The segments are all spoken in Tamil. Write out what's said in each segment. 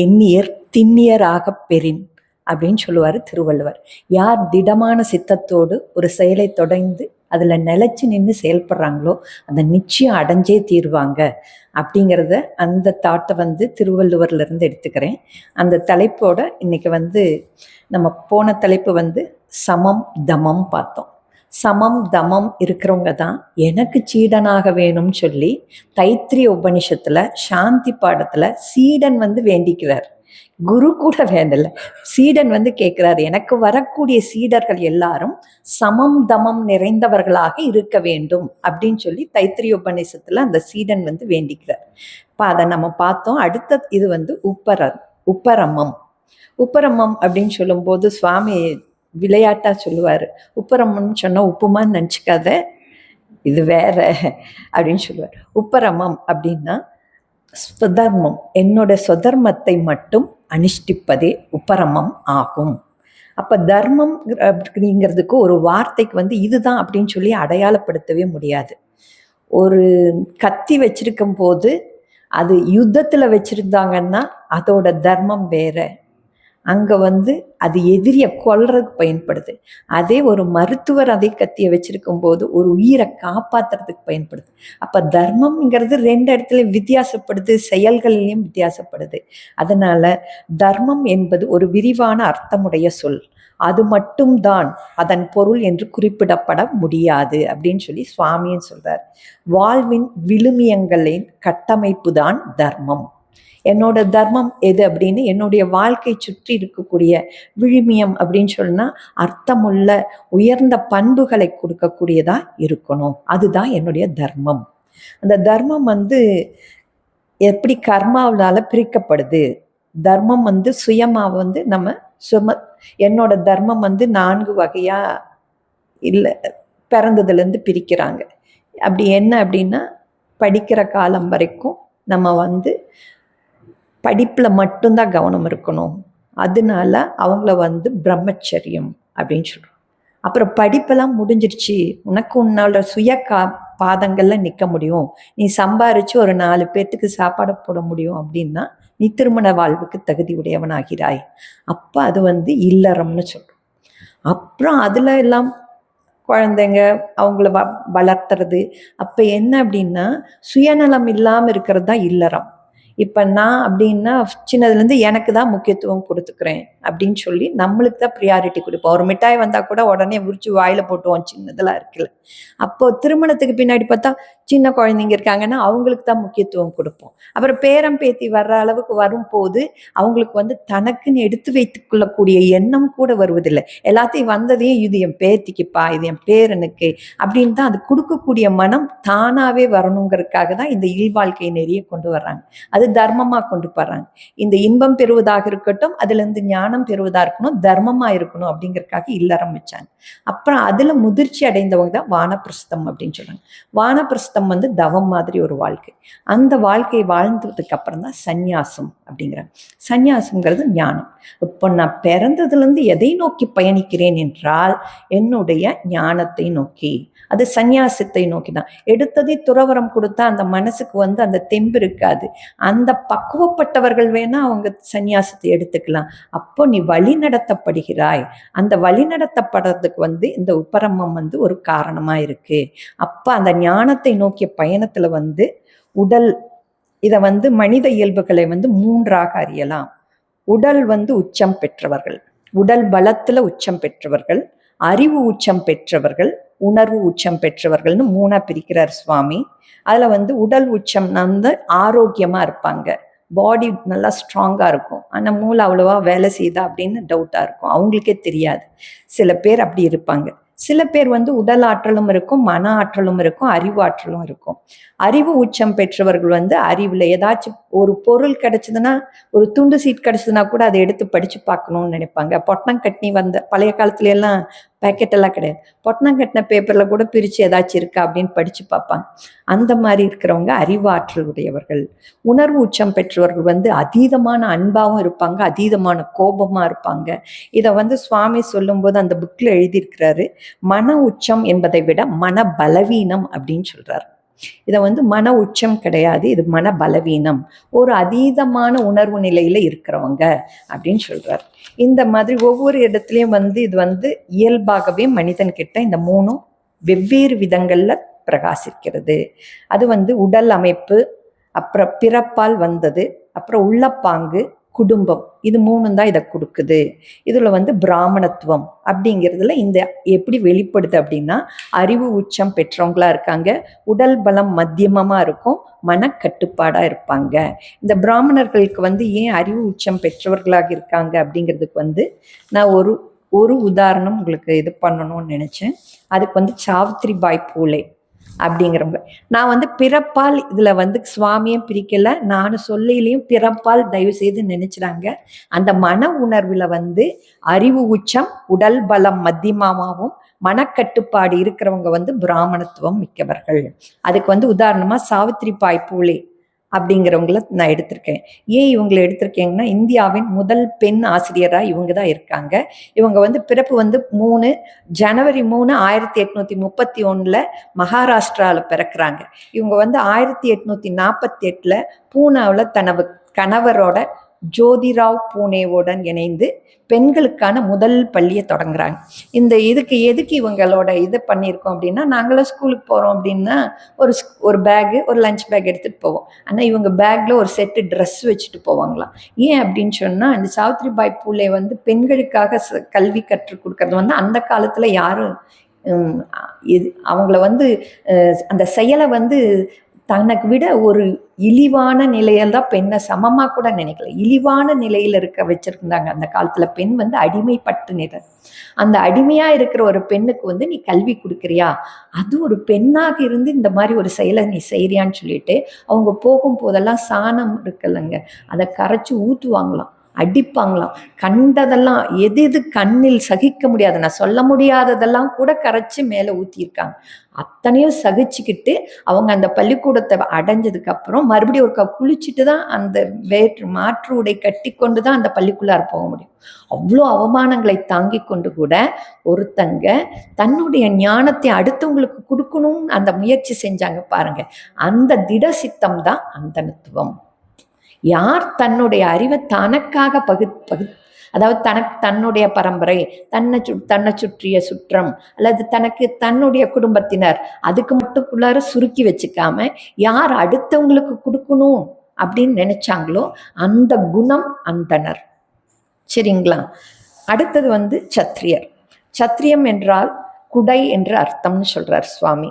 எண்ணியர் திண்ணியராக பெறின் அப்படின்னு சொல்லுவார் திருவள்ளுவர். யார் திடமான சித்தத்தோடு ஒரு செயலை தொடர்ந்து அதில் நிலைச்சு நின்று செயல்படுறாங்களோ அந்த நிச்சயம் அடைஞ்சே தீருவாங்க அப்படிங்கிறத அந்த தாட்டை திருவள்ளுவர்லேருந்து எடுத்துக்கிறேன். அந்த தலைப்போட இன்னைக்கு நம்ம போன தலைப்பு சமம் தமம் பார்த்தோம். சமம் தமம் இருக்கிறவங்க தான் எனக்கு சீடனாக வேணும்னு சொல்லி தைத்திரிய உபனிஷத்துல சாந்தி பாடத்துல சீடன் வேண்டிக்கிறார். குரு கூட வேண்டல, சீடன் கேட்கிறார், எனக்கு வரக்கூடிய சீடர்கள் எல்லாரும் சமம் தமம் நிறைந்தவர்களாக இருக்க வேண்டும் அப்படின்னு சொல்லி தைத்திரிய உபநிஷத்துல அந்த சீடன் வேண்டிக்கிறார். இப்போ அதை நம்ம பார்த்தோம். அடுத்த இது உப்பரமம். உப்பரமம் அப்படின்னு சொல்லும்போது சுவாமி விளையாட்டா சொல்லுவார், உப்பரமம்னு சொன்னா உப்புமான்னு நினச்சிக்காத, இது வேற அப்படின்னு சொல்லுவார். உப்பரமம் அப்படின்னா ஸ்வதர்மம், என்னோட சொதர்மத்தை மட்டும் அனுஷ்டிப்பதே உப்பரமம் ஆகும். அப்போ தர்மம் அப்படிங்கிறதுக்கு ஒரு வார்த்தைக்கு இதுதான் அப்படின்னு சொல்லி அடையாளப்படுத்தவே முடியாது. ஒரு கத்தி வச்சிருக்கும் போது அது யுத்தத்தில் வச்சிருந்தாங்கன்னா அதோட தர்மம் வேற, அங்கே அது எதிரியை கொல்றதுக்கு பயன்படுது. அதே ஒரு மருத்துவர் அதே கத்தியை வச்சிருக்கும் போது ஒரு உயிரை காப்பாற்றுறதுக்கு பயன்படுது. அப்போ தர்மம்ங்கிறது ரெண்டு இடத்துல வித்தியாசப்படுது, செயல்களிலையும் வித்தியாசப்படுது. அதனால தர்மம் என்பது ஒரு விரிவான அர்த்தமுடைய சொல், அது மட்டும்தான் அதன் பொருள் என்று குறிப்பிடப்பட முடியாது அப்படின்னு சொல்லி சுவாமியும் சொல்றார். வாழ்வின் விழுமியங்களின் கட்டமைப்பு தான் தர்மம். என்னோட தர்மம் எது அப்படின்னு என்னுடைய வாழ்க்கை சுற்றி இருக்கக்கூடிய விழுமியம் அப்படின்னு சொன்னா அர்த்தமுள்ள உயர்ந்த பண்புகளை கொடுக்கக்கூடியதா இருக்கணும். அதுதான் என்னுடைய தர்மம். அந்த தர்மம் எப்படி கர்மாவால பிரிக்கப்படுது. தர்மம் சுயமா நம்ம என்னோட தர்மம் 4 வகையா இல்லை பிறந்ததுலேருந்து பிரிக்கிறாங்க. அப்படி என்ன அப்படின்னா, படிக்கிற காலம் வரைக்கும் நம்ம படிப்பில் மட்டும்தான் கவனம் இருக்கணும். அதனால அவங்கள பிரம்மச்சரியம் அப்படின்னு சொல்கிறோம். அப்புறம் படிப்பெல்லாம் முடிஞ்சிருச்சு, உனக்கு உன்னோட பாதங்கள்ல நிற்க முடியும், நீ சம்பாரிச்சு ஒரு 4 பேர்த்துக்கு சாப்பாடு போட முடியும் அப்படின்னா நீ திருமண வாழ்வுக்கு தகுதி உடையவனாகிறாய். அப்போ அது இல்லறம்னு சொல்கிறோம். அப்புறம் அதில் எல்லாம் குழந்தைங்க அவங்கள வளர்த்துறது. அப்போ என்ன அப்படின்னா சுயநலம் இல்லாமல் இருக்கிறது தான் இல்லறம். இப்போ நான் அப்படின்னா சின்னதுலேருந்து எனக்கு தான் முக்கியத்துவம் கொடுத்துக்கிறேன் அப்படின்னு சொல்லி நம்மளுக்கு தான் ப்ரியாரிட்டி கொடுப்போம். ஒரு மிட்டாய் வந்தால் கூட உடனே உரிச்சு வாயில் போட்டுவோம், சின்னதெல்லாம் இருக்குல்ல. அப்போது திருமணத்துக்கு பின்னாடி பார்த்தா சின்ன குழந்தைங்க இருக்காங்கன்னா அவங்களுக்கு தான் முக்கியத்துவம் கொடுப்போம். அப்புறம் பேரம் பேத்தி வர்ற அளவுக்கு வரும்போது அவங்களுக்கு தனக்குன்னு எடுத்து வைத்து கொள்ளக்கூடிய எண்ணம் கூட வருவதில்லை. எல்லாத்தையும் வந்ததையும் இது என் பேத்திக்குப்பா, இது என் பேரனுக்கு அப்படின்னு தான் அது கொடுக்கக்கூடிய மனம் தானாகவே வரணுங்கிறதுக்காக தான் இந்த இல்வாழ்க்கை நெறிய கொண்டு வர்றாங்க. அது தர்மமாக கொண்டு போகிறாங்க. இந்த இன்பம் பெறுவதாக இருக்கட்டும், அதுலேருந்து ஞானம் பெறுவதாக இருக்கணும், தர்மமாக இருக்கணும் அப்படிங்கிறதுக்காக இல்லறம் வச்சாங்க. அப்புறம் அதில் முதிர்ச்சி அடைந்தவங்க தான் வானப்பிரஸ்தம் அப்படின்னு சொல்கிறாங்க. வானப்பிரஸ்தம் தவம் மாதிரி ஒரு வாழ்க்கை. அந்த வாழ்க்கையை வாழ்ந்ததுக்கு அப்புறம் தான் சந்நியாசம் அப்படிங்கிறாங்க. சந்நியாசம்ங்கிறது ஞானம். இப்போ நான் பிறந்ததுலேருந்து எதை நோக்கி பயணிக்கிறேன் என்றால் என்னுடைய ஞானத்தை நோக்கி, அது சந்நியாசத்தை நோக்கி தான். எடுத்ததை துறவரம் கொடுத்தா அந்த மனசுக்கு அந்த தெம்பு இருக்காது. அந்த பக்குவப்பட்டவர்கள் வேணா அவங்க சந்நியாசத்தை எடுத்துக்கலாம். அப்போ நீ வழி நடத்தப்படுகிறாய். அந்த வழி நடத்தப்படுறதுக்கு இந்த உப்பரமம் ஒரு காரணமா இருக்கு. அப்போ அந்த ஞானத்தை நோக்கிய பயணத்துல உடல் இதை மனித இயல்புகளை 3ஆக அறியலாம். உடல் உச்சம் பெற்றவர்கள், உடல் பலத்துல உச்சம் பெற்றவர்கள், அறிவு உச்சம் பெற்றவர்கள், உணர்வு உச்சம் பெற்றவர்கள்னு 3ஆ பிரிக்கிறார் சுவாமி. அதில் உடல் உச்சம் ஆரோக்கியமாக இருப்பாங்க, பாடி நல்லா ஸ்ட்ராங்காக இருக்கும். ஆனால் மூளை அவ்வளோவா வேலை செய்தா அப்படின்னு டவுட்டாக இருக்கும், அவங்களுக்கே தெரியாது. சில பேர் அப்படி இருப்பாங்க. சில பேர் உடல் ஆற்றலும் இருக்கும், மன ஆற்றலும் இருக்கும், அறிவு ஆற்றலும் இருக்கும். அறிவு உச்சம் பெற்றவர்கள் அறிவில் ஏதாச்சும் ஒரு பொருள் கிடைச்சதுன்னா, ஒரு துண்டு சீட் கிடைச்சதுன்னா கூட அதை எடுத்து படித்து பார்க்கணும்னு நினைப்பாங்க. பொட்டணம் கட்டினி பழைய காலத்துல எல்லாம் பேக்கெட்டெல்லாம் கிடையாது, பொட்டணம் கட்டின பேப்பரில் கூட பிரித்து ஏதாச்சும் இருக்கா அப்படின்னு படித்து பார்ப்பாங்க. அந்த மாதிரி இருக்கிறவங்க அறிவாற்றல் உடையவர்கள். உணர்வு உச்சம் பெற்றவர்கள் அதீதமான அன்பாகவும் இருப்பாங்க, அதீதமான கோபமாக இருப்பாங்க. இதை சுவாமி சொல்லும்போது அந்த புக்கில் எழுதியிருக்கிறாரு, மன உச்சம் என்பதை விட மன பலவீனம் அப்படின்னு சொல்கிறார். இதை வந்து மன உச்சம் கிடையாது, இது மன பலவீனம், ஒரு அதீதமான உணர்வு நிலையில இருக்கிறவங்க அப்படின்னு சொல்றாரு. இந்த மாதிரி ஒவ்வொரு இடத்துலையும் வந்து இது வந்து இயல்பாகவே மனிதன்கிட்ட இந்த மூணும் வெவ்வேறு விதங்கள்ல பிரகாசிக்கிறது. அது வந்து உடல் அமைப்பு, அப்புறம் பிறப்பால் வந்தது, அப்புறம் உள்ளப்பாங்கு, குடும்பம், இது மூணும் தான் இதை கொடுக்குது. இதுல வந்து பிராமணத்துவம் அப்படிங்கிறதுல இந்த எப்படி வெளிப்படுது அப்படின்னா, அறிவு உச்சம் பெற்றவங்களா இருக்காங்க, உடல் பலம் மத்தியமமா இருக்கும், மனக்கட்டுப்பாடா இருப்பாங்க. இந்த பிராமணர்களுக்கு வந்து ஏன் அறிவு உச்சம் பெற்றவர்களாக இருக்காங்க அப்படிங்கிறதுக்கு வந்து நான் ஒரு ஒரு உதாரணம் உங்களுக்கு இது பண்ணணும்னு நினைச்சேன். அதுக்கு வந்து சாவித்ரி பாய் பூலே அப்படிங்கிறவங்க. நான் வந்து பிறப்பால் இதுல வந்து சுவாமியும் பிரிக்கல, நானும் சொல்லிலையும் பிறப்பால் தயவு செய்து நினைச்சிடாங்க. அந்த மன உணர்வுல வந்து அறிவு உச்சம், உடல் பலம் மத்தியமாவும், மனக்கட்டுப்பாடு இருக்கிறவங்க வந்து பிராமணத்துவம் மிக்கவர்கள். அதுக்கு வந்து உதாரணமா சாவித்ரி பாய் பூலே அப்படிங்கிறவங்கள நான் எடுத்திருக்கேன். ஏன் இவங்களை எடுத்திருக்கேங்கன்னா, இந்தியாவின் முதல் பெண் ஆசிரியராக இவங்க தான் இருக்காங்க. இவங்க வந்து பிறப்பு வந்து ஜனவரி 3 1831 மகாராஷ்டிராவில் பிறக்கிறாங்க. இவங்க வந்து 1848 பூனாவில் தனது கணவரோட ஜோதிராவ் பூனேவுடன் இணைந்து பெண்களுக்கான முதல் பள்ளியை தொடங்குறாங்க. இதுக்கு எதுக்கு இவங்களோட இது பண்ணியிருக்கோம் அப்படின்னா, நாங்களும் ஸ்கூலுக்கு போகிறோம் அப்படின்னா ஒரு பேகு, ஒரு லஞ்ச் பேக் எடுத்துகிட்டு போவோம். ஆனால் இவங்க பேக்கில் ஒரு செட்டு ட்ரெஸ் வச்சுட்டு போவாங்களாம். ஏன் அப்படின்னு சொன்னால், இந்த சாவித்ரி பாய் பூலே வந்து பெண்களுக்காக கல்வி கற்றுக் கொடுக்கறது வந்து அந்த காலத்தில் யாரும் அவங்கள வந்து அந்த செயலை வந்து தனக்கு விட ஒரு இழிவான நிலையில் தான் பெண்ணை சமமாக கூட நினைக்கல, இழிவான நிலையில் இருக்க வச்சிருந்தாங்க அந்த காலத்தில். பெண் வந்து அடிமைப்பட்டு நிலை, அந்த அடிமையாக இருக்கிற ஒரு பெண்ணுக்கு வந்து நீ கல்வி கொடுக்குறியா, அது ஒரு பெண்ணாக இருந்து இந்த மாதிரி ஒரு செயலை நீ செய்கிறியான்னு சொல்லிட்டு அவங்க போகும்போதெல்லாம் சாணம் இருக்குல்லங்க, அதை கரைச்சி ஊற்றுவாங்களாம், அடிப்பாங்களாம். கண்டதெல்லாம் எது கண்ணில் சகிக்க முடியாது, நான் சொல்ல முடியாததெல்லாம் கூட கரைச்சி மேலே ஊற்றியிருக்காங்க. அத்தனையும் சகிச்சுக்கிட்டு அவங்க அந்த பள்ளிக்கூடத்தை அடைஞ்சதுக்கு அப்புறம் மறுபடியும் ஒரு குளிச்சுட்டு தான் அந்த மாற்று உடை கட்டி கொண்டு தான் அந்த பள்ளிக்குள்ளார போக முடியும். அவ்வளோ அவமானங்களை தாங்கி கொண்டு கூட ஒருத்தங்க தன்னுடைய ஞானத்தை அடுத்தவங்களுக்கு கொடுக்கணும்னு அந்த முயற்சி செஞ்சாங்க பாருங்க. அந்த திட சித்தம் தான் அந்தனத்துவம். யார் தன்னுடைய அறிவை தனக்காக அதாவது தன்னுடைய பரம்பரை, தன்னை சுற்றிய சுற்றம், அல்லது தன்னுடைய குடும்பத்தினர், அதுக்கு மட்டுக்குள்ளார சுருக்கி வச்சுக்காம யார் அடுத்தவங்களுக்கு கொடுக்கணும் அப்படின்னு நினைச்சாங்களோ அந்த குணம் அந்தனர். சரிங்களா? அடுத்தது வந்து சத்திரியர். சத்திரியம் என்றால் குடை என்று அர்த்தம்னு சொல்றார் சுவாமி.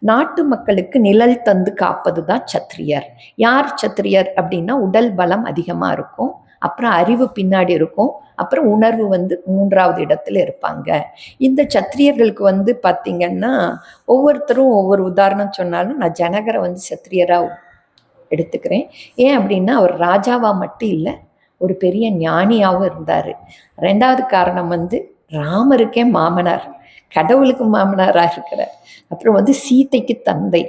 நாட்டு மக்களுக்கு நிழல் தந்து காப்பது தான் சத்திரியர். யார் சத்திரியர் அப்படின்னா, உடல் பலம் அதிகமாக இருக்கும், அப்புறம் அறிவு பின்னாடி இருக்கும், அப்புறம் உணர்வு வந்து 3வது இடத்துல இருப்பாங்க. இந்த சத்திரியர்களுக்கு வந்து பார்த்திங்கன்னா, ஒவ்வொருத்தரும் ஒவ்வொரு உதாரணம் சொன்னாலும் நான் ஜனகரை வந்து சத்திரியராக எடுத்துக்கிறேன். ஏன் அப்படின்னா, அவர் ராஜாவா மட்டும் இல்லை, ஒரு பெரிய ஞானியாகவும் இருந்தார். 2வது காரணம் வந்து ராமருக்கே மாமனார், கடவுளுக்கு மாமனாராக இருக்கிறார். அப்புறம் வந்து சீதைக்கு தந்தை.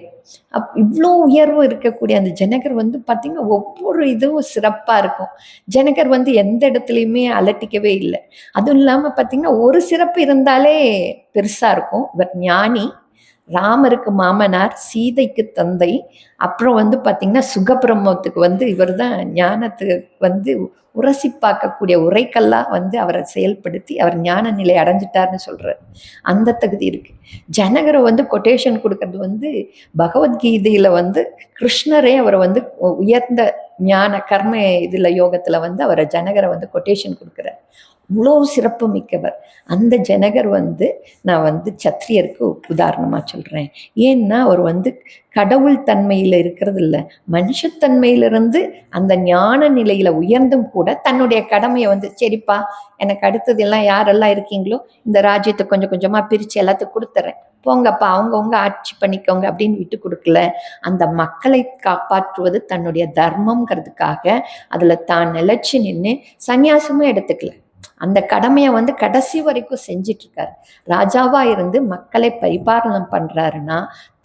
இவ்வளோ உயர்வு இருக்கக்கூடிய அந்த ஜனகர் வந்து பார்த்திங்கன்னா ஒவ்வொரு இதுவும் சிறப்பாக இருக்கும். ஜனகர் வந்து எந்த இடத்துலையுமே அலட்டிக்கவே இல்லை. அதுவும் இல்லாமல் பார்த்திங்கன்னா ஒரு சிறப்பு இருந்தாலே பெருசாக இருக்கும். இவர் ஞானி, ராமருக்கு மாமனார், சீதைக்கு தந்தை, அப்புறம் வந்து பார்த்திங்கன்னா சுகபிரம்மத்துக்கு வந்து இவர் தான் ஞானத்துக்கு வந்து உரசி பார்க்கக்கூடிய உரைக்கெல்லாம் வந்து அவரை செயல்படுத்தி அவர் ஞான நிலை அடைஞ்சிட்டார்னு சொல்கிறார். அந்த தகுதி இருக்குது. ஜனகரை வந்து கொட்டேஷன் கொடுக்கறது வந்து பகவத்கீதையில் வந்து கிருஷ்ணரே அவரை வந்து உயர்ந்த ஞான கர்ம இதில் யோகத்தில் வந்து அவரை ஜனகரை வந்து கொட்டேஷன் கொடுக்குறார். இவ்வளோ சிறப்பு மிக்கவர் அந்த ஜனகர் வந்து நான் வந்து சத்திரியருக்கு உதாரணமாக சொல்கிறேன். ஏன்னா அவர் வந்து கடவுள் தன்மையில் இருக்கிறது இல்லை, மனுஷத்தன்மையிலிருந்து அந்த ஞான நிலையில் உயர்ந்தும் கூட தன்னுடைய கடமையை வந்து, சரிப்பா எனக்கு அடுத்தது எல்லாம் யாரெல்லாம் இருக்கீங்களோ இந்த ராஜ்யத்தை கொஞ்சம் கொஞ்சமாக பிரித்து எல்லாத்துக்கும் கொடுத்துட்றேன், போங்கப்பா அவங்கவுங்க ஆட்சி பண்ணிக்கோங்க அப்படின்னு விட்டு கொடுக்கல. அந்த மக்களை காப்பாற்றுவது தன்னுடைய தர்மங்கிறதுக்காக அதில் தான் நிலைச்சு நின்று சன்னியாசமும் எடுத்துக்கல. அந்த கடமையை வந்து கடைசி வரைக்கும் செஞ்சிட்டு இருக்காரு. ராஜாவா இருந்து மக்களை பரிபாலனம் பண்றாருன்னா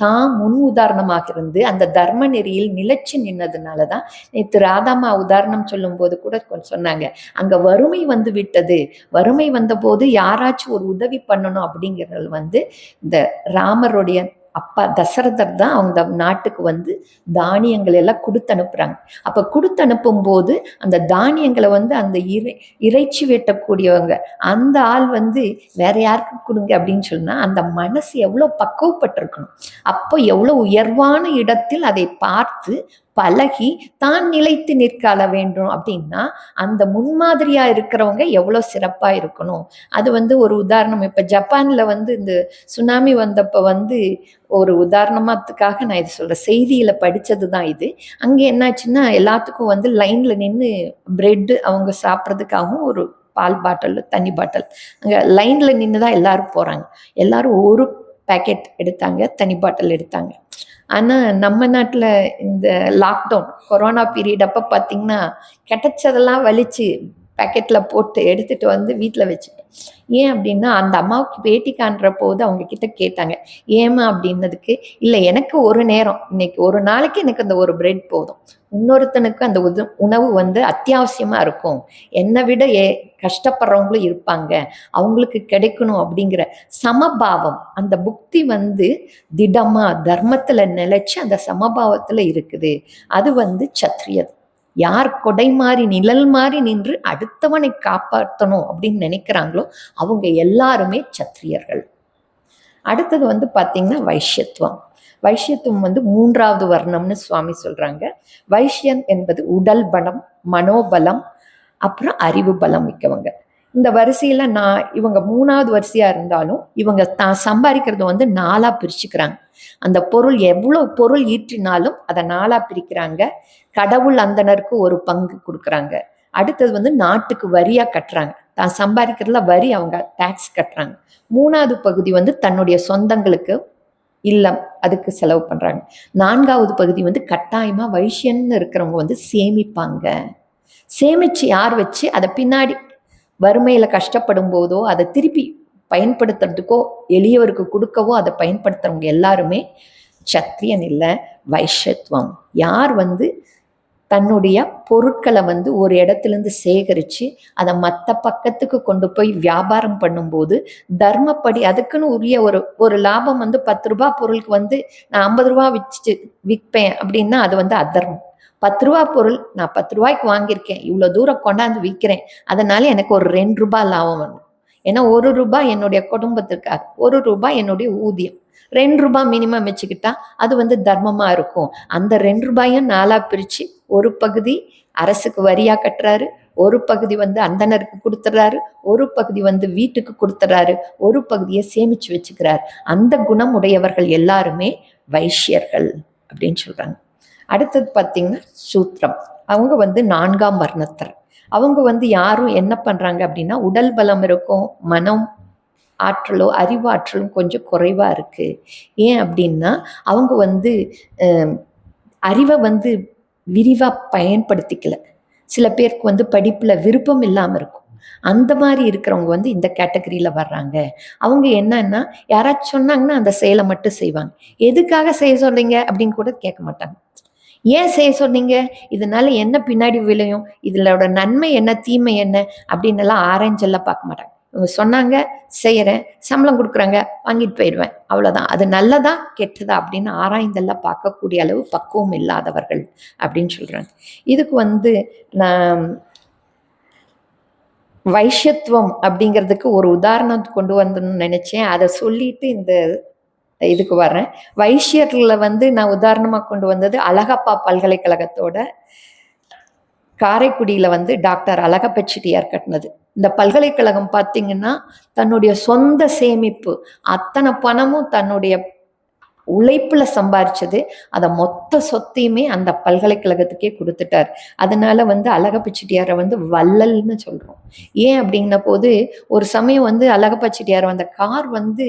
தான் முன் உதாரணமாக இருந்து அந்த தர்ம நெறியில் நிலைச்சு நின்னதுனால தான். நேற்று ராதாமா உதாரணம் சொல்லும் போது கூட சொன்னாங்க, அங்க வறுமை வந்து விட்டது, வறுமை வந்த போது யாராச்சும் ஒரு உதவி பண்ணணும் அப்படிங்கிறது வந்து இந்த ராமருடைய அப்பா தசரதர் தான் அவங்க நாட்டுக்கு வந்து தானியங்கள் எல்லாம் கொடுத்து அனுப்புகிறாங்க. அப்போ கொடுத்து அனுப்பும்போது அந்த தானியங்களை வந்து அந்த இறைச்சி வெட்டக்கூடியவங்க அந்த ஆள் வந்து வேற யாருக்கு கொடுங்க அப்படின்னு சொன்னால் அந்த மனசு எவ்வளோ பக்குவப்பட்டிருக்கணும். அப்போ எவ்வளோ உயர்வான இடத்தில் அதை பார்த்து பழகி தான் நிலைத்து நிற்கால வேண்டும் அப்படின்னா அந்த முன்மாதிரியா இருக்கிறவங்க எவ்வளோ சிறப்பா இருக்கணும். அது வந்து ஒரு உதாரணம். இப்ப ஜப்பான்ல வந்து இந்த சுனாமி வந்தப்ப வந்து ஒரு உதாரணமாத்துக்காக நான் இது சொல்றேன். செய்தியில படிச்சது தான் இது. அங்க என்னாச்சுன்னா எல்லாத்துக்கும் வந்து லைன்ல நின்று பிரெட் அவங்க சாப்பிட்றதுக்காகவும் ஒரு பால் பாட்டில் தண்ணி பாட்டில் அங்கே லைன்ல நின்று தான் எல்லாரும் போறாங்க. எல்லாரும் ஒரு பேக்கெட் எடுத்தாங்க, தண்ணி பாட்டில் எடுத்தாங்க. ஆனால் நம்ம நாட்டில் இந்த லாக்டவுன் கொரோனா பீரியட் அப்போ பார்த்தீங்கன்னா கிடைச்சதெல்லாம் வலிச்சு பேக்கெட்டில் போட்டு எடுத்துகிட்டு வந்து வீட்டில் வச்சுட்டேன். ஏன் அப்படின்னா அந்த அம்மாவுக்கு பேட்டி காண்ற போது அவங்க கிட்ட கேட்டாங்க, ஏமா அப்படின்னதுக்கு, இல்லை எனக்கு ஒரு நேரம் இன்னைக்கு ஒரு நாளைக்கு எனக்கு அந்த ஒரு பிரெட் போதும், இன்னொருத்தனுக்கு அந்த உணவு வந்து அத்தியாவசியமாக இருக்கும், என்னை விட கஷ்டப்படுறவங்களும் இருப்பாங்க, அவங்களுக்கு கிடைக்கணும் அப்படிங்கிற சமபாவம் அந்த புக்தி வந்து திடமாக தர்மத்தில் நிலைச்சு அந்த சமபாவத்தில் இருக்குது. அது வந்து சத்திரியது. யார் கொடை மாறி நிழல் மாறி நின்று அடுத்தவனை காப்பாற்றணும் அப்படின்னு நினைக்கிறாங்களோ அவங்க எல்லாருமே சத்திரியர்கள். அடுத்தது வந்து பார்த்தீங்கன்னா வைஷ்யத்துவம். வைஷ்யத்துவம் வந்து 3வது வர்ணம்னு சுவாமி சொல்றாங்க. வைஷ்யன் என்பது உடல் பலம், மனோபலம், அப்புறம் அறிவு பலம் மிக்கவங்க. இந்த வரிசையில இவங்க 3வது வரிசையா இருந்தாலும் இவங்க தான் சம்பாதிக்கிறது வந்து 4ஆ பிரிச்சுக்கிறாங்க. அந்த பொருள் எவ்வளவு பொருள் ஈற்றினாலும் அதை 4ஆ பிரிக்கிறாங்க. கடவுள் அந்தனருக்கு ஒரு பங்கு கொடுக்குறாங்க. அடுத்தது வந்து நாட்டுக்கு வரியா கட்டுறாங்க. தான் சம்பாதிக்கிறதுல வரி அவங்க டாக்ஸ் கட்டுறாங்க. 3வது பகுதி வந்து தன்னுடைய சொந்தங்களுக்கு இல்லம் அதுக்கு செலவு பண்றாங்க. 4வது பகுதி வந்து கட்டாயமா வைஷ்யன்னு இருக்கிறவங்க வந்து சேமிப்பாங்க. சேமிச்சு யார் வச்சு அதை பின்னாடி வறுமையில கஷ்டப்படும் போதோ அதை திருப்பி பயன்படுத்துறதுக்கோ எளியவருக்கு கொடுக்கவோ அதை பயன்படுத்துறவங்க எல்லாருமே சத்திரியன் இல்லை, வைஷ்யத்துவம். யார் வந்து தன்னுடைய பொருட்களை வந்து ஒரு இடத்துலேருந்து சேகரித்து அதை மற்ற பக்கத்துக்கு கொண்டு போய் வியாபாரம் பண்ணும்போது தர்மப்படி அதுக்குன்னு உரிய ஒரு லாபம் வந்து 10 ரூபா பொருளுக்கு வந்து நான் 50 ரூபா விற்பேன் அப்படின்னா அது வந்து அதர்மம். 10 ரூபா பொருள் நான் 10 ரூபாய்க்கு வாங்கியிருக்கேன், இவ்வளோ தூரம் கொண்டாந்து விற்கிறேன், அதனால எனக்கு ஒரு 2 ரூபாய் லாபம் வேணும். ஏன்னா 1 ரூபாய் என்னுடைய குடும்பத்திற்காக, 1 ரூபாய் என்னுடைய ஊதியம், 2 ரூபாய் மினிமம் வச்சுக்கிட்டா அது வந்து தர்மமா இருக்கும். அந்த 2 ரூபாயும் 4ஆ பிரிச்சு ஒரு பகுதி அரசுக்கு வரியா கட்டுறாரு, ஒரு பகுதி வந்து அந்தனருக்கு கொடுத்துறாரு, ஒரு பகுதி வந்து வீட்டுக்கு கொடுத்துறாரு, ஒரு பகுதியை சேமிச்சு வச்சுக்கிறார். அந்த குணம் உடையவர்கள் எல்லாருமே வைஷ்யர்கள் அப்படின்னு சொல்றாங்க. அடுத்தது பார்த்தீங்கன்னா சூத்திரம். அவங்க வந்து 4ஆம் வர்ணத்தர். அவங்க வந்து யாரும் என்ன பண்றாங்க அப்படின்னா உடல் பலம் இருக்கும், மனம் ஆற்றலோ அறிவாற்றலும் கொஞ்சம் குறைவா இருக்கு. ஏன் அப்படின்னா அவங்க வந்து அறிவை வந்து விரிவா பயன்படுத்திக்கல. சில பேருக்கு வந்து படிப்புல விருப்பம் இல்லாம இருக்கும். அந்த மாதிரி இருக்கிறவங்க வந்து இந்த கேட்டகரியில வர்றாங்க. அவங்க என்னன்னா யாராச்சும் சொன்னாங்கன்னா அந்த செயலை மட்டும் செய்வாங்க. எதுக்காக செய்ய சொல்றீங்க அப்படின்னு கூட கேட்க மாட்டாங்க. ஏன் செய்ய சொன்னீங்க, இதனால என்ன பின்னாடி விளையும், இதோட நன்மை என்ன தீமை என்ன அப்படின்னு எல்லாம் ஆராய்ஞ்செல்லாம் பார்க்க மாட்டாங்க. இவங்க சொன்னாங்க செய்யறேன், சம்பளம் கொடுக்குறாங்க, வாங்கிட்டு போயிடுவேன், அவ்வளோதான். அது நல்லதா கெட்டதா அப்படின்னு ஆராய்ந்தெல்லாம் பார்க்கக்கூடிய அளவு பக்குவம் இல்லாதவர்கள் அப்படின்னு சொல்றாங்க. இதுக்கு வந்து நான் வைஷ்யத்துவம் அப்படிங்கிறதுக்கு ஒரு உதாரணம் கொண்டு வரணும்னு நினைச்சேன். அதை சொல்லிட்டு இந்த இதுக்கு வர்றேன். வைஷ்யர்ல வந்து நான் உதாரணமா கொண்டு வந்தது அழகப்பா பல்கலைக்கழகத்தோட காரைக்குடியில வந்து டாக்டர் அழகப்ப செட்டியார் கட்டினது. இந்த பல்கலைக்கழகம் பார்த்தீங்கன்னா தன்னுடைய சொந்த சேமிப்பு அத்தனை பணமும் தன்னுடைய உழைப்புல சம்பாரிச்சது, அதை மொத்த சொத்தையுமே அந்த பல்கலைக்கழகத்துக்கே கொடுத்துட்டார். அதனால வந்து அழகப்ப செட்டியாரை வந்து வள்ளல்னு சொல்றோம். ஏன் அப்படிங்கிற போது ஒரு சமயம் வந்து அழகப்ப செட்டியார் அந்த கார் வந்து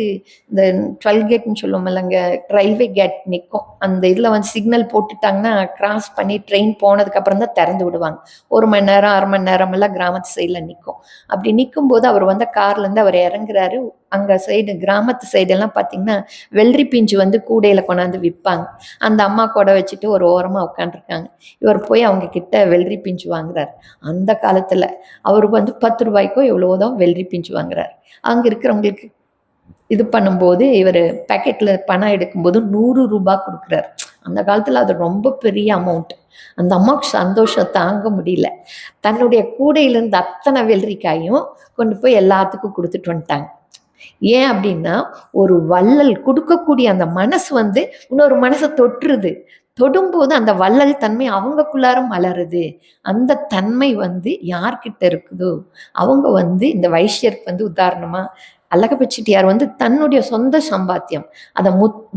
இந்த 12 கேட்னு சொல்லுவோம் இல்லைங்க, ரயில்வே கேட் நிற்கும். அந்த இதில் வந்து சிக்னல் போட்டுட்டாங்கன்னா கிராஸ் பண்ணி ட்ரெயின் போனதுக்கு அப்புறம் தான் திறந்து விடுவாங்க. 1 மணி நேரம் 1/2 மணி நேரம் எல்லாம் கிராமத்து சைடில் நிற்கும். அப்படி நிற்கும் போது அவர் வந்து கார்லேருந்து அவர் இறங்குறாரு. அங்கே சைடு கிராமத்து சைடெல்லாம் பார்த்தீங்கன்னா வெள்ளரி பிஞ்சு வந்து கூடையில் கொண்டாந்து விற்பாங்க. அந்த அம்மா கொடை வச்சுட்டு ஒரு ஓரமாக உட்காந்துருக்காங்க. இவர் போய் அவங்க கிட்ட வெள்ளரி பிஞ்சு வாங்குறாரு. அந்த காலத்தில் அவருக்கு வந்து 10 ரூபாய்க்கோ எவ்வளோதான் வெள்ளரி பிஞ்சு வாங்குறாரு. அங்கே இருக்கிறவங்களுக்கு இது பண்ணும்போது இவர் பேக்கெட்டில் பணம் எடுக்கும்போது 100 ரூபாய் கொடுக்குறாரு. அந்த காலத்தில் அது ரொம்ப பெரிய அமௌண்ட். அந்த அம்மாவுக்கு சந்தோஷம் தாங்க முடியல. தன்னுடைய கூடையிலேருந்து அத்தனை வெள்ளரிக்காயும் கொண்டு போய் எல்லாத்துக்கும் கொடுத்துட்டு வந்துட்டாங்க. ஏன் அப்படின்னா, ஒரு வள்ளல் கொடுக்கக்கூடிய அந்த மனசு வந்து இன்னொரு மனசை தொற்றுது. தொடும்போது அந்த வள்ளல் தன்மை அவங்கக்குள்ளார மலருது. அந்த தன்மை வந்து யார்கிட்ட இருக்குதோ அவங்க வந்து இந்த வைஷ்யருக்கு வந்து உதாரணமா அழகப்ப செட்டியார் வந்து தன்னுடைய சொந்த சம்பாத்தியம் அதை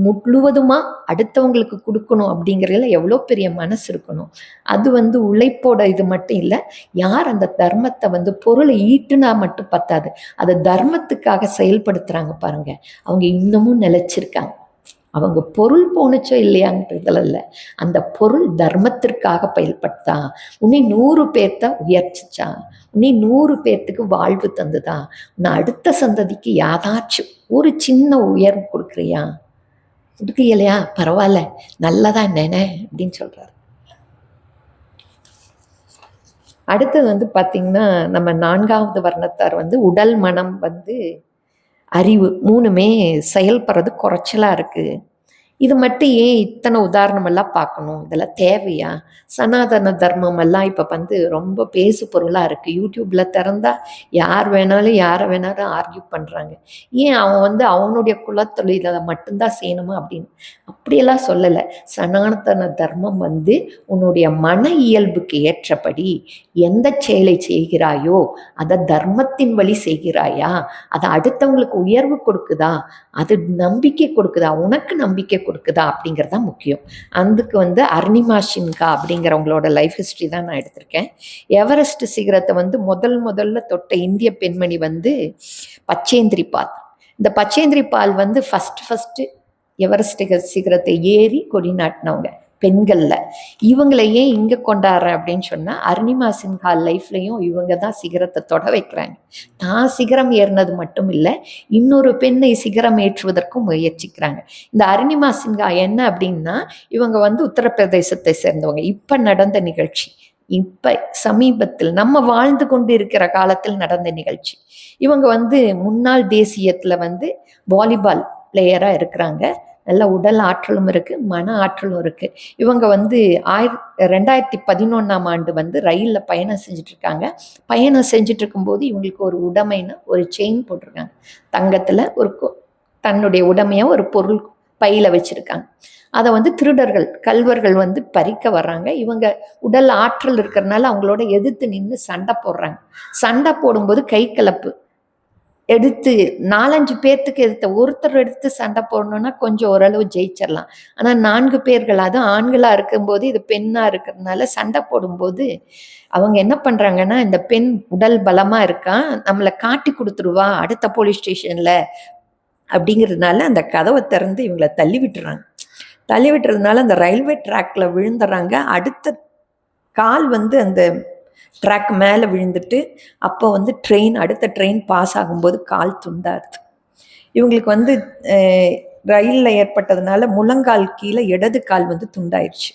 முழுவதுமா அடுத்தவங்களுக்கு கொடுக்கணும் அப்படிங்கிறதுல எவ்வளோ பெரிய மனசு இருக்கணும். அது வந்து உழைப்போட இது மட்டும் இல்லை. யார் அந்த தர்மத்தை வந்து பொருளை ஈட்டுனா மட்டும் பத்தாது, அதை தர்மத்துக்காக செயல்படுத்துறாங்க பாருங்க, அவங்க இன்னமும் நிலைச்சிருக்காங்க. அவங்க பொருள் போணுச்சோ இல்லையாங்கிறதுல இல்லை, அந்த பொருள் தர்மத்திற்காக பயன்படுத்தா, உன்னை 100 பேர்த்த உயர்ச்சிச்சா, உன்னை 100 பேர்த்துக்கு வாழ்வு தந்துதா, உன்னை அடுத்த சந்ததிக்கு யாதாச்சும் ஒரு சின்ன உயர்வு கொடுக்குறியா, கொடுக்கலையா பரவாயில்ல, நல்லதா நினை அப்படின்னு சொல்றாரு. அடுத்தது வந்து பார்த்தீங்கன்னா, நம்ம 4வது வர்ணத்தார் வந்து உடல் மனம் வந்து அறிவு 3மே செயல்படுறது குறைச்சலாக இருக்குது. இது மட்டும் ஏன் இத்தனை உதாரணமெல்லாம் பார்க்கணும், இதெல்லாம் தேவையா? சனாதன தர்மம் எல்லாம் இப்போ வந்து ரொம்ப பேசு பொருளாக இருக்குது. யூடியூப்பில் திறந்தா யார் வேணாலும் யாரை வேணாலும் ஆர்கியூ பண்ணுறாங்க. ஏன் அவன் வந்து அவனுடைய குலத்தொழிலை மட்டும்தான் செய்யணுமா அப்படின்னு? அப்படியெல்லாம் சொல்லலை. சனாதன தர்மம் வந்து உன்னுடைய மன இயல்புக்கு ஏற்றபடி எந்த செயலை செய்கிறாயோ அதை தர்மத்தின் வழி செய்கிறாயா, அதை அடுத்தவங்களுக்கு உயர்வு கொடுக்குதா, அது நம்பிக்கை கொடுக்குதா, உனக்கு நம்பிக்கை கொடுக்குதா அப்படிங்கிறது தான் முக்கியம். அதுக்கு வந்து அருணிமா சின்ஹா அப்படிங்கிறவங்களோட லைஃப் ஹிஸ்ட்ரி தான் நான் எடுத்திருக்கேன். எவரெஸ்ட் சிகரத்தை வந்து முதல்ல தொட்ட இந்திய பெண்மணி வந்து பச்சேந்திரி பால். இந்த பச்சேந்திரி பால் வந்து ஃபஸ்ட்டு எவரெஸ்ட் சிகரத்தை ஏறி கொடி நாட்டினவங்க பெண்களில். இவங்களை ஏன் இங்கே கொண்டாடுறேன் அப்படின்னு சொன்னால், அருணிமா சின்ஹா லைஃப்லையும் இவங்க தான் சிகரத்தை தொட வைக்கிறாங்க. தான் சிகரம் ஏறினது மட்டும் இல்லை, இன்னொரு பெண்ணை சிகரம் ஏற்றுவதற்கும் முயற்சிக்கிறாங்க. இந்த அருணிமா சின்ஹா என்ன அப்படின்னா, இவங்க வந்து உத்தரப்பிரதேசத்தை சேர்ந்தவங்க. இப்போ நடந்த நிகழ்ச்சி, இப்போ சமீபத்தில் நம்ம வாழ்ந்து கொண்டு இருக்கிற காலத்தில் நடந்த நிகழ்ச்சி. இவங்க வந்து முன்னாள் தேசியத்தில் வந்து வாலிபால் பிளேயராக இருக்கிறாங்க. நல்ல உடல் ஆற்றலும் இருக்குது, மன ஆற்றலும் இருக்குது. இவங்க வந்து 2011ஆம் ஆண்டு வந்து ரயிலில் பயணம் செஞ்சிட்ருக்காங்க. பயணம் செஞ்சுட்டு இருக்கும்போது இவங்களுக்கு ஒரு உடைமைன்னா ஒரு செயின் போட்டிருக்காங்க. தங்கத்தில் ஒரு தன்னுடைய உடைமையாக ஒரு பொருள் பையில் வச்சுருக்காங்க. அதை வந்து திருடர்கள் கல்வர்கள் வந்து பறிக்க வர்றாங்க. இவங்க உடல் ஆற்றல் இருக்கிறதுனால அவங்களோட எதிர்த்து நின்று சண்டை போடுறாங்க. சண்டை போடும்போது கை கலப்பு எடுத்து 4-5 பேர்த்துக்கு ஒருத்தர் எடுத்து சண்டை போடணும்னா கொஞ்சம் ஓரளவு ஜெயிச்சிடலாம். ஆனால் 4 பேர்கள், அதுவும் ஆண்களாக இருக்கும்போது இது பெண்ணாக இருக்கிறதுனால சண்டை போடும்போது அவங்க என்ன பண்ணுறாங்கன்னா, இந்த பெண் உடல் பலமாக இருக்கான், நம்மளை காட்டி கொடுத்துருவா அடுத்த போலீஸ் ஸ்டேஷனில் அப்படிங்கிறதுனால அந்த கதவை திறந்து இவங்களை தள்ளி விட்டுறாங்க. தள்ளி விட்டுறதுனால அந்த ரயில்வே ட்ராக்ல விழுந்துடுறாங்க. அடுத்த கால் வந்து அந்த ட்ராக் மேலே விழுந்துட்டு, அப்போ வந்து அடுத்த ட்ரெயின் பாஸ் ஆகும்போது கால் துண்டாருது. இவங்களுக்கு வந்து ரயிலில் ஏற்பட்டதுனால முழங்கால் கீழே இடது கால் வந்து துண்டாயிடுச்சு.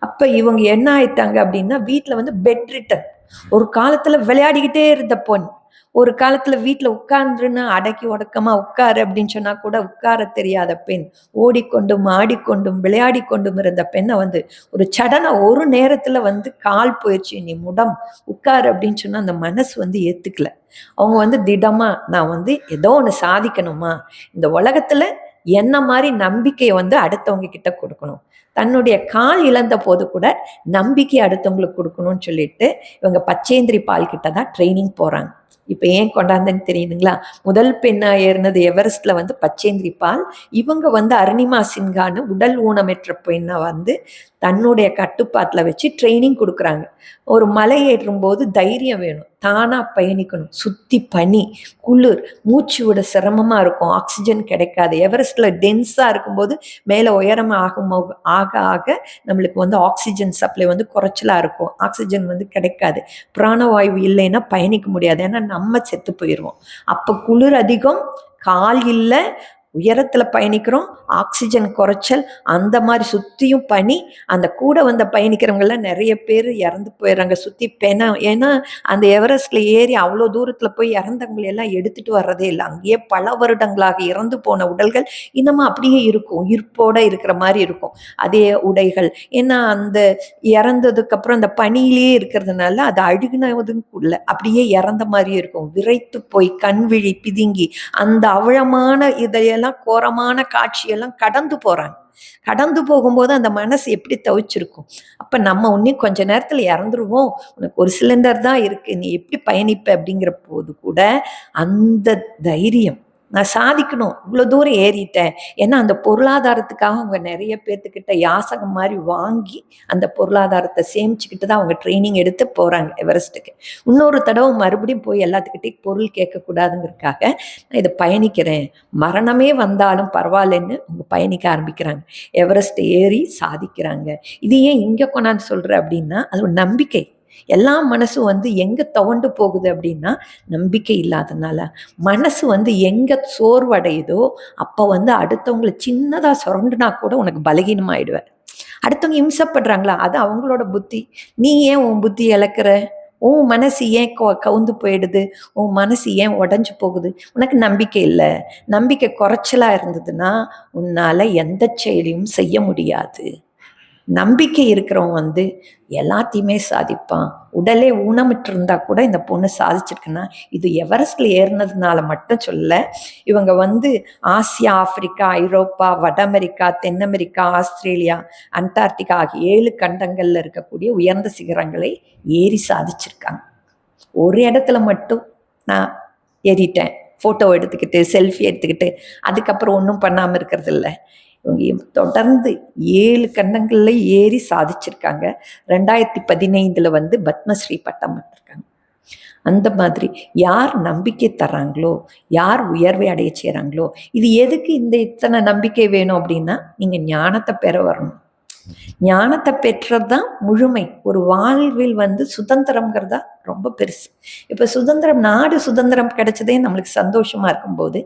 அப்போ இவங்க என்ன ஆயிட்டாங்க அப்படின்னா, வீட்டில் வந்து பெட் ரிட்டன். ஒரு காலத்தில் விளையாடிக்கிட்டே இருந்த பொண், ஒரு காலத்தில் வீட்டில் உட்கார்ந்துருன்னா அடக்கி ஒடக்கமாக உட்காரு அப்படின்னு சொன்னால் கூட உட்கார தெரியாத பெண், ஓடிக்கொண்டும் ஆடிக்கொண்டும் விளையாடி கொண்டும் இருந்த பெண்ணை வந்து ஒரு சடனாக ஒரு நேரத்தில் வந்து கால் போயிடுச்சு, நீ முடம் உட்காரு அப்படின்னு சொன்னால் அந்த மனசு வந்து ஏற்றுக்கல. அவங்க வந்து திடமாக நான் வந்து ஏதோ ஒன்று சாதிக்கணுமா, இந்த உலகத்தில் என்ன மாதிரி நம்பிக்கையை வந்து அடுத்தவங்க கிட்ட கொடுக்கணும், தன்னுடைய கால் இழந்த போது கூட நம்பிக்கை அடுத்தவங்களுக்கு கொடுக்கணும்னு சொல்லிட்டு இவங்க பச்சேந்திரி பால் கிட்ட தான் ட்ரைனிங் போகிறாங்க. இப்போ ஏன் கொண்டாந்தேன்னு தெரியுதுங்களா? முதல் பெண்ணாக ஏறினது எவரெஸ்ட்ல வந்து பச்சேந்திரி பால். இவங்க வந்து அருணிமா சின்ஹான்னு உடல் ஊனமற்ற பெண்ணை வந்து தன்னுடைய கட்டுப்பாட்டில் வச்சு ட்ரைனிங் கொடுக்குறாங்க. ஒரு மலை ஏறும்போது தைரியம் வேணும், தானாக பயணிக்கணும், சுற்றி பனி குளிர், மூச்சு விட சிரமமாக இருக்கும், ஆக்சிஜன் கிடைக்காது. எவரெஸ்டில் டென்ஸாக இருக்கும்போது மேலே உயரமாக ஆக ஆக நம்மளுக்கு வந்து ஆக்சிஜன் சப்ளை வந்து குறைச்சலாக இருக்கும், ஆக்சிஜன் வந்து கிடைக்காது, பிராணவாயு இல்லைன்னா பயணிக்க முடியாது, ஏன்னா நம்ம செத்து போயிடுவோம். அப்போ குளிர் அதிகம், கால் இல்லை, உயரத்துல பயணிக்கிறோம், ஆக்சிஜன் குறைச்சல், அந்த மாதிரி சுத்தியும் பனி. அந்த கூட வந்த பயணிக்கிறவங்க எல்லாம் நிறைய பேர் இறந்து போயிடுறாங்க, சுத்தி பெணம். ஏன்னா அந்த எவரெஸ்ட்ல ஏறி அவ்வளோ தூரத்துல போய் இறந்தவங்களை எல்லாம் எடுத்துட்டு வர்றதே இல்லை. அங்கேயே பல வருடங்களாக இறந்து போன உடல்கள் இன்னமும் அப்படியே இருக்கும், உயிர்ப்போட இருக்கிற மாதிரி இருக்கும். அதே உடைகள், ஏன்னா அந்த இறந்ததுக்கு அப்புறம் அந்த பனியிலேயே இருக்கிறதுனால அது அழுகினதும் இல்லை, அப்படியே இறந்த மாதிரியே இருக்கும். விரைத்து போய் கண்விழி பிதுங்கி அந்த அவலமான இதையெல்லாம் கோரமான காட்சியெல்லாம் கடந்து போறாங்க. கடந்து போகும்போது அந்த மனசு எப்படி தவிச்சிருக்கும். அப்ப நம்ம இன்னும் கொஞ்ச நேரத்துல இறந்துருவோம், உனக்கு ஒரு சிலிண்டர் தான் இருக்கு, நீ எப்படி பயணிப்ப அப்படிங்கிற போது கூட அந்த தைரியம், நான் சாதிக்கணும், இவ்வளோ தூரம் ஏறிட்டேன். ஏன்னா அந்த பொருளாதாரத்துக்காக அவங்க நிறைய பேர்த்துக்கிட்ட யாசகம் மாதிரி வாங்கி அந்த பொருளாதாரத்தை சேமிச்சுக்கிட்டு தான் அவங்க ட்ரைனிங் எடுத்து போகிறாங்க எவரெஸ்ட்டுக்கு. இன்னொரு தடவை மறுபடியும் போய் எல்லாத்துக்கிட்டையும் பொருள் கேட்கக்கூடாதுங்கிறதுக்காக நான் இதை பயணிக்கிறேன், மரணமே வந்தாலும் பரவாயில்லன்னு அவங்க பயணிக்க ஆரம்பிக்கிறாங்க. எவரெஸ்ட் ஏறி சாதிக்கிறாங்க. இது ஏன் இங்கே கொண்டாந்து சொல்கிறேன் அப்படின்னா, அது ஒரு நம்பிக்கை. எல்லா மனசும் எங்க துவண்டு போகுது அப்படின்னா நம்பிக்கை இல்லாதனால. மனசு எங்க சோர்வடையுதோ அப்போ அடுத்தவங்களை சின்னதா சுரண்டுனா கூட உனக்கு பலகீனமாயிடுவ. அடுத்தவங்க இம்சப்படுறாங்களா, அது அவங்களோட புத்தி. நீ ஏன் உன் புத்தி இழக்கிற? உன் மனசு ஏன் கவுந்து போயிடுது? உன் மனசு ஏன் உடஞ்சு போகுது? உனக்கு நம்பிக்கை இல்லை. நம்பிக்கை குறைச்சலா இருந்ததுன்னா உன்னால எந்த செயலையும் செய்ய முடியாது. நம்பிக்கை இருக்கிறவன் எல்லாத்தையுமே சாதிப்பான். உடலே ஊனமிட்டு இருந்தா கூட இந்த பொண்ணு சாதிச்சிருக்குன்னா இது எவரெஸ்ட்ல ஏறினதுனால மட்டும் சொல்ல. இவங்க ஆசியா, ஆப்பிரிக்கா, ஐரோப்பா, வட அமெரிக்கா, தென் அமெரிக்கா, ஆஸ்திரேலியா, அண்டார்டிகா ஆகிய 7 கண்டங்கள்ல இருக்கக்கூடிய உயர்ந்த சிகரங்களை ஏறி சாதிச்சிருக்காங்க. ஒரு இடத்துல மட்டும் நான் ஏறிட்டேன், போட்டோ எடுத்துக்கிட்டு செல்ஃபி எடுத்துக்கிட்டு அதுக்கப்புறம் ஒன்றும் பண்ணாமல் இருக்கிறது இல்லை. இவங்க தொடர்ந்து 7 கண்டங்கள்ல ஏறி சாதிச்சிருக்காங்க. 2015 பத்மஸ்ரீ பட்டம் பெற்றிருக்காங்க. அந்த மாதிரி யார் நம்பிக்கை தர்றாங்களோ, யார் உயர்வை அடைய செய்கிறாங்களோ, இது எதுக்கு இத்தனை நம்பிக்கை வேணும் அப்படின்னா, நீங்கள் ஞானத்தை பெற வரணும். ஞானத்தை பெற்றதுதான் முழுமை. ஒரு வாழ்வில் சுதந்திரம்ங்கிறதா ரொம்ப பெருசு. இப்போ சுதந்திரம், நாடு சுதந்திரம் கிடைச்சதே நம்மளுக்கு சந்தோஷமா இருக்கும்போது,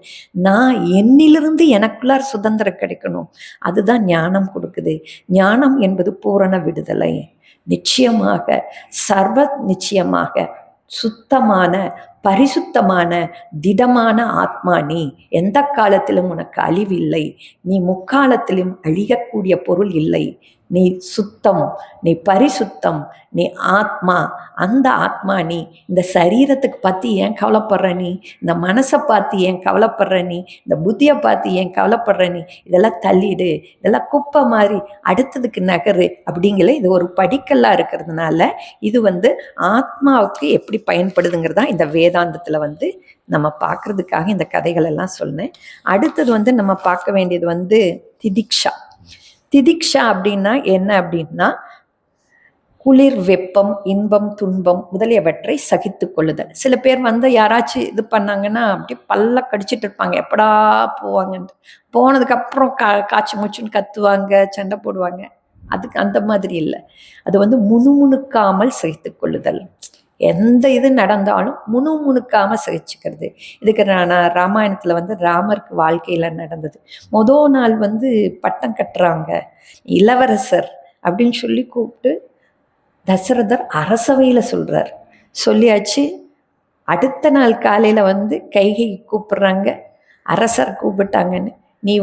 நான் என்னிலிருந்து எனக்குள்ளார் சுதந்திரம் கிடைக்கணும், அதுதான் ஞானம் கொடுக்குது. ஞானம் என்பது பூரண விடுதலை. நிச்சயமாக, சர்வ நிச்சயமாக சுத்தமான, பரிசுத்தமான, திடமான ஆத்மா நீ. எந்த காலத்திலும் உனக்கு அழிவில்லை. நீ முக்காலத்திலும் அழியக்கூடிய பொருள் இல்லை. நீ சுத்தம், நீ பரிசுத்தம், நீ ஆத்மா. அந்த ஆத்மா நீ. இந்த சரீரத்துக்கு பார்த்து ஏன் கவலைப்படுற நீ? இந்த மனசை பார்த்து ஏன் கவலைப்படுற நீ? இந்த புத்தியை பார்த்து ஏன் கவலைப்படுற நீ? இதெல்லாம் தள்ளிடு, இதெல்லாம் குப்பை மாதிரி, அடுத்ததுக்கு நகரு அப்படிங்கிற. இது ஒரு படிக்கல்லாக இருக்கிறதுனால இது ஆத்மாவுக்கு எப்படி பயன்படுதுங்கிறதா இந்த வேதாந்தத்தில் நம்ம பார்க்கறதுக்காக இந்த கதைகள் எல்லாம் சொன்னேன். அடுத்தது நம்ம பார்க்க வேண்டியது திதிக்ஷா. திதிக்ஷா அப்படின்னா என்ன அப்படின்னா, குளிர், வெப்பம், இன்பம், துன்பம் முதலியவற்றை சகித்து கொள்ளுதல். சில பேர் யாராச்சும் இது பண்ணாங்கன்னா அப்படியே பல்ல கடிச்சிட்டு இருப்பாங்க, எப்படா போவாங்கன்ட்டு. போனதுக்கு அப்புறம் காய்ச்சி மூச்சுன்னு கத்துவாங்க, சண்டை போடுவாங்க. அதுக்கு அந்த மாதிரி இல்லை. அது முணுமுணுக்காமல் சகித்து கொள்ளுதல். எந்த இது நடந்தாலும் முணுமுணுக்காம சகிச்சுக்கிறது. இதுக்கு நான் ராமாயணத்துல ராமருக்கு வாழ்க்கையில நடந்தது. முதல் நாள் பட்டம் கட்டுறாங்க, இளவரசர் அப்படின்னு சொல்லி கூப்பிட்டு தசரதர் அரசவையில சொல்றார். சொல்லியாச்சு. அடுத்த நாள் காலையில கைகை கூப்பிடுறாங்க, அரசர் கூப்பிட்டாங்கன்னு. நீ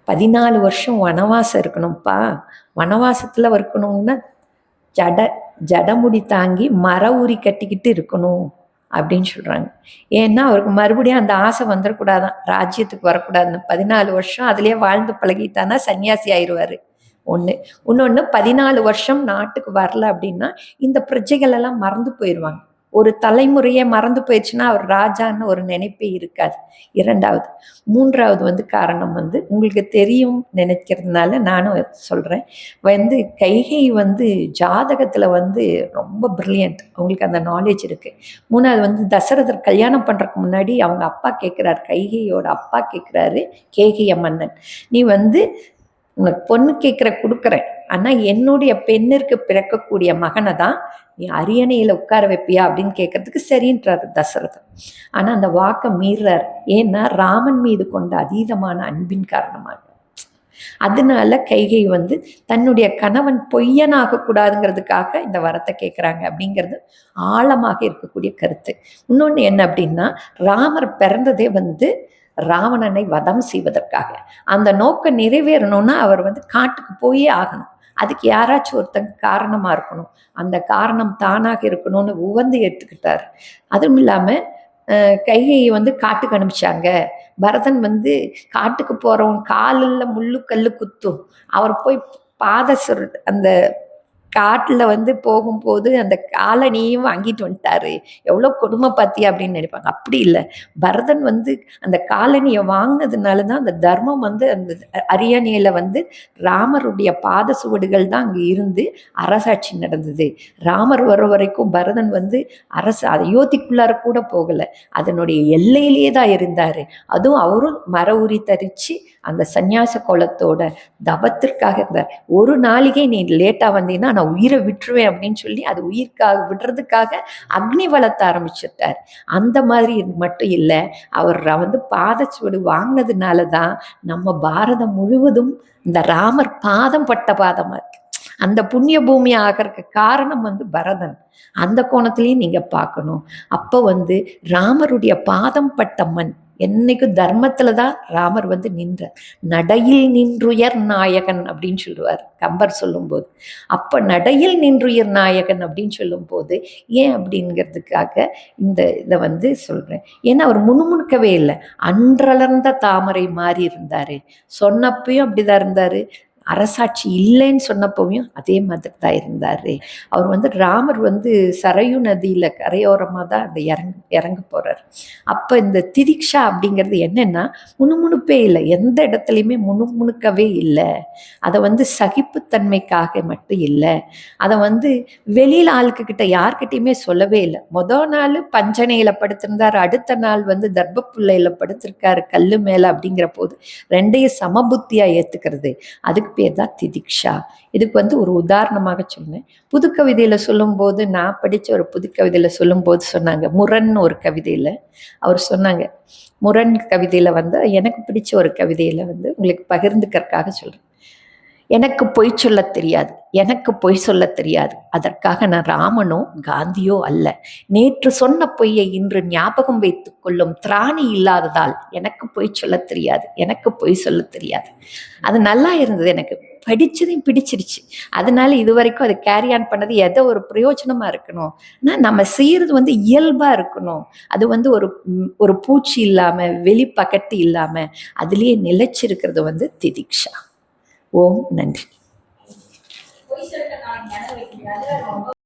14 வருஷம் வனவாசம் இருக்கணும்ப்பா. வனவாசத்துல இருக்கணும்னா ஜடமுடி தாங்கி மர உரி கட்டிக்கிட்டு இருக்கணும் அப்படின்னு சொல்றாங்க. ஏன்னா அவருக்கு மறுபடியும் அந்த ஆசை வந்துடக்கூடாதான், ராஜ்யத்துக்கு வரக்கூடாதுன்னு. 14 வருஷம் அதுலயே வாழ்ந்து பழகிட்டானா சன்னியாசி ஆயிடுவாரு. இன்னொன்று 14 வருஷம் நாட்டுக்கு வரல அப்படின்னா இந்த பிரஜைகள் எல்லாம் மறந்து போயிடுவாங்க. ஒரு தலைமுறையே மறந்து போயிடுச்சுன்னா அவர் ராஜான்னு ஒரு நினைப்பே இருக்காது. இரண்டாவது. மூன்றாவது காரணம் உங்களுக்கு தெரியும் நினைக்கிறதுனால நானும் சொல்கிறேன். கைகை ஜாதகத்தில் ரொம்ப பிரில்லியன்ட், அவங்களுக்கு அந்த நாலேஜ் இருக்குது. மூணாவது தசரதர் கல்யாணம் பண்ணுறதுக்கு முன்னாடி அவங்க அப்பா கேட்குறாரு, கைகையோட அப்பா கேட்குறாரு, கேகைய மன்னன், நீ உனக்கு பொண்ணு கேட்குற கொடுக்குறேன், ஆனால் என்னுடைய பெண்ணிற்கு பிறக்கக்கூடிய மகனை தான் நீ அரியணையில் உட்கார வைப்பியா அப்படின்னு கேட்கறதுக்கு சரின்றாரு தசரதன். ஆனால் அந்த வாக்கை மீறார். ஏன்னா ராமன் மீது கொண்ட அதீதமான அன்பின் காரணமாக. அதனால கைகை வந்து தன்னுடைய கணவன் பொய்யனாக கூடாதுங்கிறதுக்காக இந்த வரத்தை கேட்குறாங்க அப்படிங்கிறது ஆழமாக இருக்கக்கூடிய கருத்து. இன்னொன்று என்ன அப்படின்னா, ராமர் பிறந்ததே வந்து ராவணனை வதம் செய்வதற்காக. அந்த நோக்கம் நிறைவேறணும்னா அவர் வந்து காட்டுக்கு போயே ஆகணும். அதுக்கு யாராச்சும் ஒருத்தங்க காரணமாக இருக்கணும். அந்த காரணம் தானாக இருக்கணும்னு உவந்து எடுத்துக்கிட்டார். அதுவும் இல்லாமல் கைகையை வந்து காட்டுக்கு அனுப்பிச்சாங்க. பரதன் வந்து காட்டுக்கு போகிறவன் காலில் முள்ளு கல் குத்தும். அவர் போய் அந்த காட்டில் வந்து போகும்போது அந்த காலனியும் வாங்கிட்டு வந்துட்டாரு, எவ்வளோ கொடுமை பார்த்தியா அப்படின்னு நினைப்பாங்க. அப்படி இல்லை, பரதன் வந்து அந்த காலனியை வாங்கினதுனால தான் அந்த தர்மம் வந்து அந்த அரியணையில் வந்து ராமருடைய பாத சுவடுகள் தான் அங்கே இருந்து அரசாட்சி நடந்தது. ராமர் வர வரைக்கும் பரதன் வந்து அயோத்திக்குள்ளார கூட போகலை, அதனுடைய எல்லையிலேயே தான் இருந்தார். அதுவும் அவரும் மர உரி தரித்து அந்த சந்நியாச கோலத்தோட தபத்திற்காக இருந்தார். ஒரு நாளிகை நீ லேட்டாக வந்தீங்கன்னா நான் உயிரை விட்டுருவேன் அப்படின்னு சொல்லி அது உயிர்க்காக விடுறதுக்காக அக்னி வளர்த்த ஆரம்பிச்சுட்டார். அந்த மாதிரி மட்டும் இல்லை, அவர் வந்து பாதச்சுவடு வாங்கினதுனால தான் நம்ம பாரதம் முழுவதும் இந்த ராமர் பாதம் பட்ட பாதமாக இருக்கு. அந்த புண்ணிய பூமி ஆகிறதுக்கு காரணம் வந்து பரதன். அந்த கோணத்திலையும் நீங்க பார்க்கணும். அப்போ வந்து ராமருடைய பாதம் பட்ட மண் என்னைக்கும் தர்மத்துல தான் ராமர் வந்து நின்றார். நடையில் நின்றுயர் நாயகன் அப்படின்னு சொல்லுவார் கம்பர் சொல்லும்போது. அப்ப நடையில் நின்றுயர் நாயகன் அப்படின்னு சொல்லும்போது ஏன் அப்படிங்கிறதுக்காக இதை வந்து சொல்றேன். ஏன்னா அவர் முணுமுணுக்கவே இல்லை, அன்றளர்ந்த தாமரை மாறி இருந்தாரு. சொன்னப்பையும் அப்படிதான் இருந்தாரு, அரசாட்சி இல்லைன்னு சொன்னப்போவையும் அதே மாதிரி தான் இருந்தார். அவர் வந்து ராமர் வந்து சரையு நதியில் கரையோரமாக தான் அந்த இறங்க போகிறார். அப்போ இந்த திதிக்ஷா அப்படிங்கிறது என்னென்னா, முணுமுணுப்பே இல்லை, எந்த இடத்துலையுமே முணுமுணுக்கவே இல்லை. அதை வந்து சகிப்புத்தன்மைக்காக மட்டும் இல்லை, அதை வந்து வெளியில் ஆளுக்கிட்ட யார்கிட்டையுமே சொல்லவே இல்லை. மொதல் நாள் பஞ்சனையில் படுத்திருந்தார், அடுத்த நாள் வந்து தர்ப்பப்புள்ளையில் படுத்திருக்காரு கல்லு மேலே. அப்படிங்கிற போது ரெண்டையும் சமபுத்தியாக ஏற்றுக்கிறது, அதுக்கு பேர் தான் திதிக்ஷா. இதுக்கு வந்து ஒரு உதாரணமாக சொன்னேன். புதுக்கவிதையில் சொல்லும்போது, நான் படித்த ஒரு புதுக்கவிதையில் சொல்லும்போது சொன்னாங்க, முரண்னு ஒரு கவிதையில் அவர் சொன்னாங்க. முரண் கவிதையில் வந்து எனக்கு பிடிச்ச ஒரு கவிதையில் வந்து உங்களுக்கு பகிர்ந்துக்கிறதுக்காக சொல்கிறேன். எனக்கு பொய் சொல்ல தெரியாது, எனக்கு பொய் சொல்ல தெரியாது, அதற்காக நான் ராமனோ காந்தியோ அல்ல. நேற்று சொன்ன பொய்யை இன்று ஞாபகம் வைத்துக் கொள்ளும் திராணி இல்லாததால் எனக்கு பொய் சொல்ல தெரியாது, எனக்கு பொய் சொல்ல தெரியாது. அது நல்லா இருந்தது, எனக்கு படிச்சதையும் பிடிச்சிருச்சு. அதனால இது வரைக்கும் அதை கேரி ஆன் பண்ணது எதோ ஒரு பிரயோஜனமா இருக்கணும். ஆனால் நம்ம செய்யறது வந்து இயல்பா இருக்கணும். அது வந்து ஒரு பூச்சி இல்லாம வெளிப்பகட்டு இல்லாம அதுலேயே நிலைச்சிருக்கிறது வந்து திதிக்ஷா. ஓம் நன்றி.